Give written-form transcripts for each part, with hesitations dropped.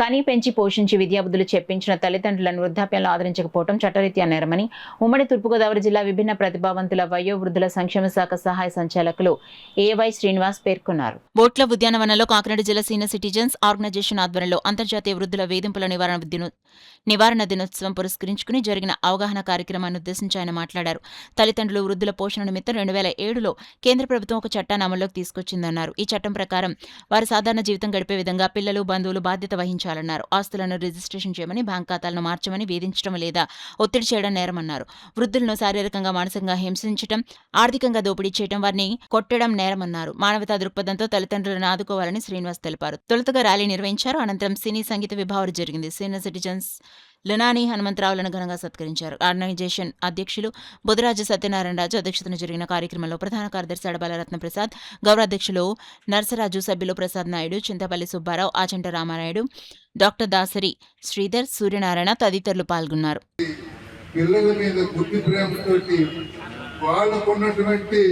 కనీ పెంచి పోషించి విద్యాబుద్ధులు చెప్పించిన తల్లిదండ్రులను వృద్ధాప్యంలో ఆదరించకపోవడం చట్టరీత్యా నేరమని ఉమ్మడి తూర్పుగోదావరి జిల్లా విభిన్న ప్రతిభావంతుల వయోవృద్ధుల సంక్షేమ శాఖ సహాయ సంచాలకులు ఏవై శ్రీనివాస్ పేర్కొన్నారు. బోట్ల ఉద్యానవనంలో కాకినాడ జిల్లా సీనియర్ సిటిజన్స్ ఆర్గనైజేషన్ ఆధ్వర్యంలో అంతర్జాతీయ వృద్ధుల వేధింపుల నివారణ దినోత్సవం పురస్కరించుకుని జరిగిన అవగాహన కార్యక్రమాన్ని ఉద్దేశించి ఆయన మాట్లాడారు. తల్లిదండ్రులు వృద్ధుల పోషణ నిమిత్తం 2007లో కేంద్ర ప్రభుత్వం ఒక చట్టాన్ని అమల్లోకి తీసుకొచ్చిందన్నారు. ఈ చట్టం ప్రకారం వారు సాధారణ జీవితం గడిపే విధంగా పిల్లలు, బంధువులు బాధ్యత వహించాలన్నారు. ఆస్తులను రిజిస్ట్రేషన్ చేయమని, బ్యాంక్ ఖాతాలను మార్చమని వేధించడం లేదా ఒత్తిడి చేయడం నేరమన్నారు. వృద్ధులను శారీరకంగా, మానసికంగా హింసించడం, ఆర్థికంగా దోపిడీ చేయడం, వారిని కొట్టడం నేరమన్నారు. మానవతా దృక్పథంతో తల్లిదండ్రులను ఆదుకోవాలని శ్రీనివాస్ తెలిపారు. తొలుతగా ర్యాలీ నిర్వహించారు. అనంతరం సినీ సంగీత విభావరి జరిగింది. సీనియర్ సిటిజన్స్ లునాని హనుమంతరావులను ఘనంగా సత్కరించారు. ఆర్గనైజేషన్ అధ్యక్షులు బుధరాజు సత్యనారాయణరాజు అధ్యక్షతన జరిగిన కార్యక్రమంలో ప్రధాన కార్యదర్శి అడబాల రత్నప్రసాద్, గౌరవాధ్యక్షులు నర్సరాజు, సభ్యులు ప్రసాద్ నాయుడు, చింతపల్లి సుబ్బారావు, ఆచంట రామారాయుడు, డాక్టర్ దాసరి శ్రీధర్, సూర్యనారాయణ తదితరులు పాల్గొన్నారు. పిల్లల మీద బుద్ధి ప్రేమతోటి వాళ్ళకున్నటువంటి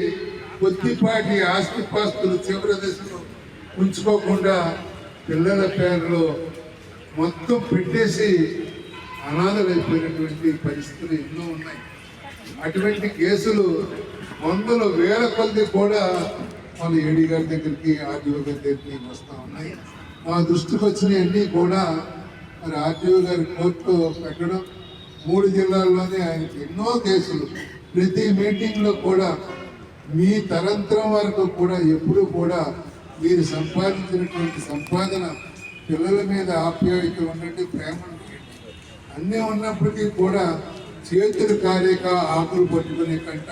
కొద్దిపాటి ఆస్తిపాస్తులు చివరి దశలో ఉంచుకోకుండా పిల్లల పేరులో మొత్తం పెట్టేసి అనాథలైపోయినటువంటి పరిస్థితులు ఎన్నో ఉన్నాయి. అటువంటి కేసులు వందల వేల కొద్ది కూడా మన ఏడీ గారి దగ్గరికి, ఆర్డీఓ గారి దగ్గరికి వస్తూ ఉన్నాయి. మా దృష్టికి వచ్చినవన్నీ కూడా మరి ఆర్డీఓ గారి కోర్టులో పెట్టడం, 3 జిల్లాల్లోనే ఆయనకి ఎన్నో కేసులు. ప్రతి మీటింగ్లో కూడా మీ తరంతరం వరకు కూడా ఎప్పుడు కూడా మీరు సంపాదించినటువంటి సంపాదన, పిల్లల మీద ఆప్యాయత ఉండండి, ప్రేమ అన్నీ ఉన్నప్పటికీ కూడా చేతులు కాలేక ఆకులు పట్టుకునే కంట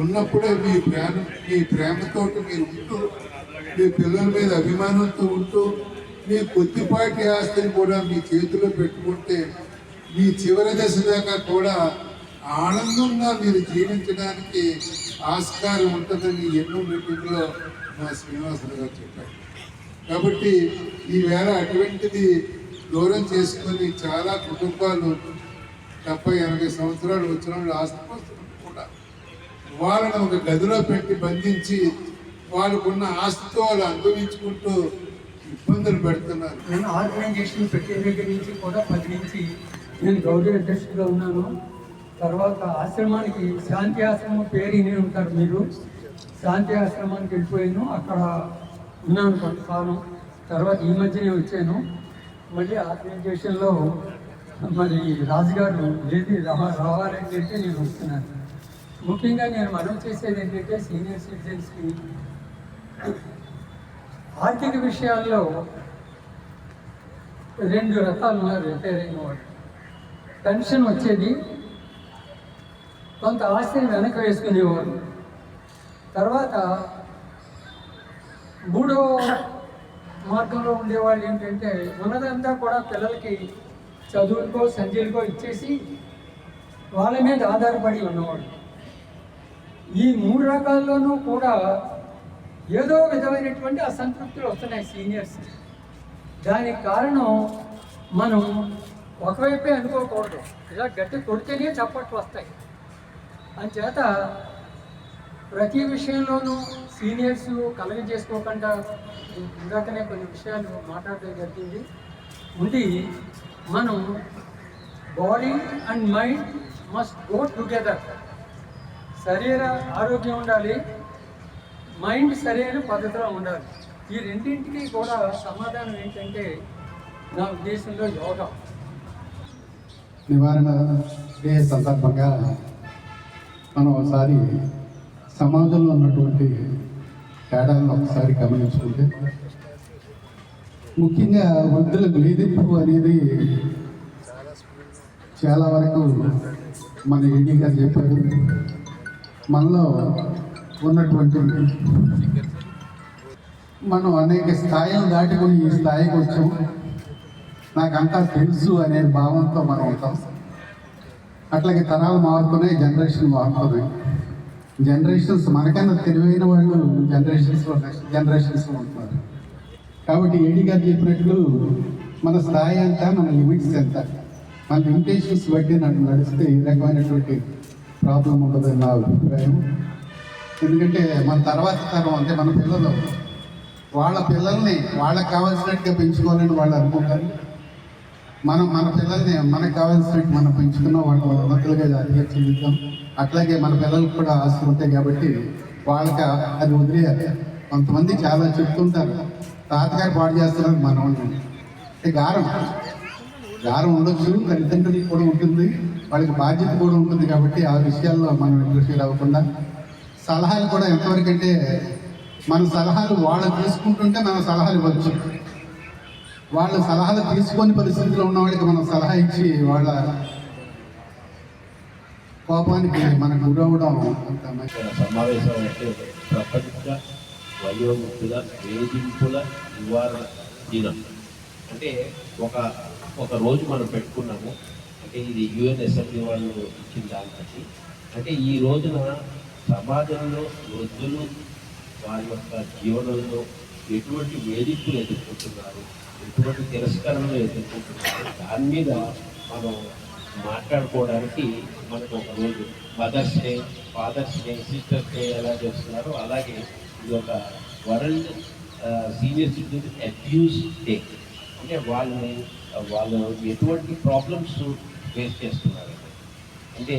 ఉన్నప్పుడే మీ ప్రేమతోటి మీరు ఉంటూ, మీ పిల్లల మీద అభిమానంతో ఉంటూ, మీ కొద్దిపాటి ఆస్తిని కూడా మీ చేతిలో పెట్టుకుంటే మీ చివరి దశ దాకా కూడా ఆనందంగా మీరు జీవించడానికి ఆస్కారం ఉంటుందని ఎన్నో మీటింగ్లో మా శ్రీనివాసరావు గారు చెప్పారు. కాబట్టి ఈవేళ అటువంటిది దూరం చేసుకొని చాలా కుటుంబాలు 70-80 సంవత్సరాలు వచ్చిన వాళ్ళు ఆస్తిపాస్తులు కూడా వాళ్ళని ఒక గదిలో పెట్టి బంధించి వాళ్ళకున్న ఆస్తితో వాళ్ళు అనుభవించుకుంటూ ఇబ్బందులు పెడుతున్నారు. నేను ఆర్గనైజేషన్ పెట్టే దగ్గర నుంచి కూడా 10 నుంచి నేను గౌరవ అధ్యక్షుడిగా ఉన్నాను. తర్వాత ఆశ్రమానికి, శాంతి ఆశ్రమం పేరు విని ఉంటారు మీరు, శాంతి ఆశ్రమానికి వెళ్ళిపోయాను. అక్కడ ఉన్నాను కొంతకాలం. తర్వాత ఈ మధ్యనే వచ్చాను. మళ్ళీ ఆర్గనైజేషన్లో మరి రాజుగారు ఏది రావాలంటే నేను వస్తున్నాను. ముఖ్యంగా నేను మనవి చేసేది ఏంటంటే సీనియర్ సిటిజన్స్కి ఆర్థిక విషయాల్లో 2 రకాలు ఉన్నారు. రిటైర్ అయిన వాళ్ళు పెన్షన్ వచ్చేది, కొంత ఆస్తిని వెనక వేసుకునేవారు. తర్వాత 3వ మార్గంలో ఉండేవాళ్ళు ఏంటంటే ఉన్నదంతా కూడా పిల్లలకి చదువులకో సంధ్యలకో ఇచ్చేసి వాళ్ళ మీద ఆధారపడి ఉన్నవాళ్ళు. ఈ 3 రకాల్లోనూ కూడా ఏదో విధమైనటువంటి అసంతృప్తులు వస్తున్నాయి సీనియర్స్. దానికి కారణం మనం ఒకవైపే అనుకోకూడదు. ఇలా గట్టి కొడితేనే చప్పట్లు వస్తాయి. అంచేత ప్రతి విషయంలోనూ సీనియర్స్ కలగజేసుకోకుండా ఇందాకనే కొన్ని విషయాలు మాట్లాడడం జరిగింది. ఉంది మనం body and mind must go together. శరీర ఆరోగ్యం ఉండాలి, మైండ్ సరైన పద్ధతిలో ఉండాలి. ఈ రెండింటికి కూడా సమాధానం ఏంటంటే నా ఉద్దేశంలో యోగా. నివారణ డే సందర్భంగా మనం ఒకసారి సమాజంలో ఉన్నటువంటి తేడాలను ఒకసారి గమనించుకుంటే, ముఖ్యంగా వృద్ధుల వేధింపు అనేది చాలా వరకు మన ఏడీ గారు చెప్పారు. మనలో ఉన్నటువంటి మనం అనేక స్థాయిలు దాటుకొని ఈ స్థాయికి వచ్చాము, నాకంతా తెలుసు అనే భావంతో మనం ఉంటాం. అట్లాగే తరాలు మారుతున్నాయి, జనరేషన్ మారుతున్నాయి. జనరేషన్స్ మనకన్నా తెలివైన వాళ్ళు జనరేషన్స్లో నెక్స్ట్ జనరేషన్స్లో ఉంటున్నారు. కాబట్టి ఏడీ గారు చెప్పినట్లు మన స్థాయి అంతా, మన లిమిట్స్ ఎంత, మన లిమిటేషన్స్ బట్టి నడిస్తే ఈ రకమైనటువంటి ప్రాబ్లం ఉండదని నా అభిప్రాయం. ఎందుకంటే మన తర్వాత తరం అంటే మన పిల్లలు వాళ్ళ పిల్లల్ని వాళ్ళకి కావాల్సినట్టుగా పెంచుకోవాలని వాళ్ళు అనుకుంటారు. మన పిల్లల్ని మనకు కావాల్సినట్టు మనం పెంచుకున్న వాళ్ళ ఉన్నతులుగా జాతీయ చెల్లిద్దాం. అట్లాగే మన పిల్లలకు కూడా ఆస్తులు ఉంటాయి కాబట్టి వాళ్ళకి అది వదిలేయాలి. కొంతమంది చాలా చెప్తుంటారు తాతగారు పాడు చేస్తున్నారు మనం అంటే గారం ఉండొచ్చు, తల్లిదండ్రులకి కూడా ఉంటుంది, వాళ్ళకి బాధ్యత కూడా ఉంటుంది. కాబట్టి ఆ విషయాల్లో మనం ఇంట్రెస్ట్ అవ్వకుండా సలహాలు కూడా ఎంతవరకు అంటే మన సలహాలు వాళ్ళు తీసుకుంటుంటే మనం సలహాలు ఇవ్వచ్చు. వాళ్ళ సలహాలు తీసుకొని పరిస్థితిలో ఉన్న వాళ్ళకి మనం సలహా ఇచ్చి వాళ్ళ కోపానికి మనకు గురవడం అంత మంచి. సమావేశం అంటే ప్రపంచ వయోవృద్ధుల వేధింపుల నివారణ దినం. అంటే ఒక రోజు మనం పెట్టుకున్నాము. అంటే ఇది యుఎన్ అసెంబ్లీ వాళ్ళు ఇచ్చిన దాన్ని బట్టి అంటే ఈ రోజున సమాజంలో వృద్ధులు వారి యొక్క జీవనంలో ఎటువంటి వేధింపులు ఎదుర్కొంటున్నారు, ఎటువంటి తిరస్కరణలు ఎదుర్కొంటున్నారు, దాని మీద మనం మాట్లాడుకోవడానికి మనకు ఒక రోజు mother's day, father's day, sister's day ఎలా చేస్తున్నారో అలాగే ఇది ఒక world senior citizen abuse day. అంటే వాళ్ళు ఎటువంటి ప్రాబ్లమ్స్ ఫేస్ చేస్తున్నారు, అంటే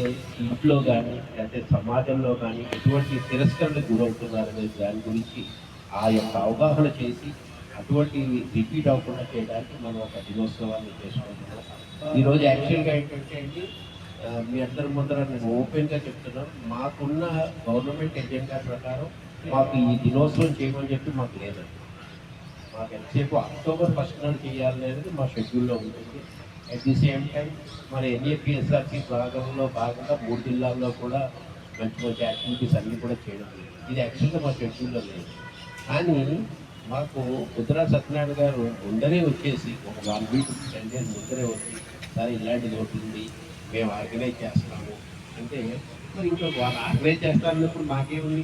ఇంట్లో కానీ లేకపోతే సమాజంలో కానీ ఎటువంటి తిరస్కరణకు గురవుతున్నారనే దాని గురించి ఆ యొక్క అవగాహన చేసి అటువంటి రిపీట్ అవ్వకుండా చేయడానికి మనం ఒక దినోత్సవాన్ని చేసుకుంటున్నాం. ఈరోజు యాక్చువల్గా ఏంటంటే అండి, మీ అందరి ముందర నేను ఓపెన్గా చెప్తున్నాను, మాకున్న గవర్నమెంట్ ఎజెండా ప్రకారం మాకు ఈ దినోత్సవం చేయమని చెప్పి మాకు లేదండి. మాకు ఎంతసేపు అక్టోబర్ 1 నాడు చేయాలనేది మా షెడ్యూల్లో ఉంటుంది. అట్ ది సేమ్ టైం మన ఎన్ఏపిఎస్ఆర్కి భాగంగా 3 జిల్లాల్లో కూడా మంచి యాక్టివిటీస్ అన్నీ కూడా చేయడం లేదు. ఇది యాక్చువల్గా మా షెడ్యూల్లో లేదు. కానీ మాకు ఉత్తరా సత్యనారాయణ గారు ముందరే వచ్చేసి ఒక 1 వీక్ 10 days ముందరే వచ్చి సార్ ఇలాంటిది అవుతుంది, మేము ఆర్గనైజ్ చేస్తున్నాము అంటే మరి ఇంకా వాళ్ళు ఆర్గనైజ్ చేస్తారన్నప్పుడు మాకేముంది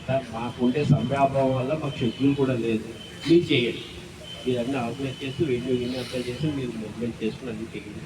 సార్, మాకుండే సంవ్యాభావం వల్ల మాకు షెడ్యూల్ కూడా లేదు, మీరు చేయండి, మీరు అన్నీ ఆర్గనైజ్ చేసి వెన్యూ అంతా చేసి మీరు మూవ్మెంట్ చేసుకుని అన్నీ చేయండి.